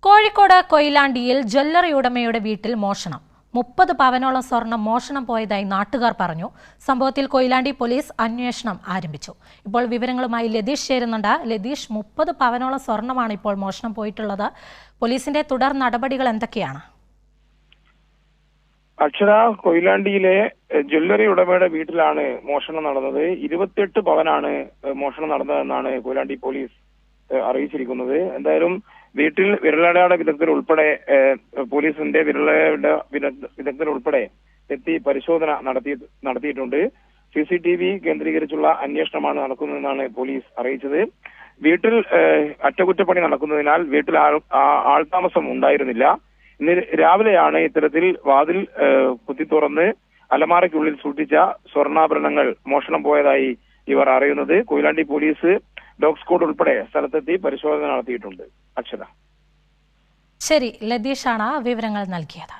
Kozhikode കൊയിലാണ്ടിയിൽ jewellery ഉടമയുടെ വീട്ടിൽ മോഷണം. 30 പവനോളം സ്വർണം മോഷണം പോയതായി നാട്ടുകാർ പറഞ്ഞു. സംഭവത്തിൽ കൊയിലാണ്ടി പോലീസ് അന്വേഷണം ആരംഭിച്ചു. ഇപ്പോൾ വിവരങ്ങളുമായി ലതീഷ് ചേരുന്നുണ്ട്. ലതീഷ്, 30 പവനോളം സ്വർണമാണ് ഇപ്പോൾ മോഷണം പോയിട്ടുള്ളത്. പോലീസിന്റെ തുടർ നടപടികൾ എന്തൊക്കെയാണ്? അക്ഷര, കൊയിലാണ്ടിയിലെ ജ്വല്ലറി ഉടമയുടെ വീട്ടിലാണ് മോഷണം നടന്നത്. 28 പവനാണ് മോഷണം നടന്നതെന്നാണ് കൊയിലാണ്ടി പോലീസ് അറിയിച്ചിരിക്കുന്നത്. എന്തായാലും വീട്ടിൽ വിരലടയാള വിദഗ്ധർ ഉൾപ്പെടെ പോലീസിന്റെ വിദഗ്ധർ ഉൾപ്പെടെ എത്തി പരിശോധന നടത്തിയിട്ടുണ്ട്. CCTV കേന്ദ്രീകരിച്ചുള്ള അന്വേഷണമാണ് നടക്കുന്നതെന്നാണ് പോലീസ് അറിയിച്ചത്. വീട്ടിൽ അറ്റകുറ്റപ്പണി നടക്കുന്നതിനാൽ വീട്ടിൽ ആൾതാമസം ഉണ്ടായിരുന്നില്ല. ഇന്ന് രാവിലെയാണ് ഇത്തരത്തിൽ വാതിൽ കുത്തി തുറന്ന് അലമാരയ്ക്കുള്ളിൽ സൂക്ഷിച്ച സ്വർണ്ണാഭരണങ്ങൾ മോഷണം പോയതായി ഇവർ അറിയുന്നത്. കൊയിലാണ്ടി പോലീസ് ഡോഗ് സ്ക്വാഡ് ഉൾപ്പെടെ സ്ഥലത്തെത്തി പരിശോധന നടത്തിയിട്ടുണ്ട്. അക്ഷര. ശരി, ലതീഷാണ് വിവരങ്ങൾ നൽകിയത്.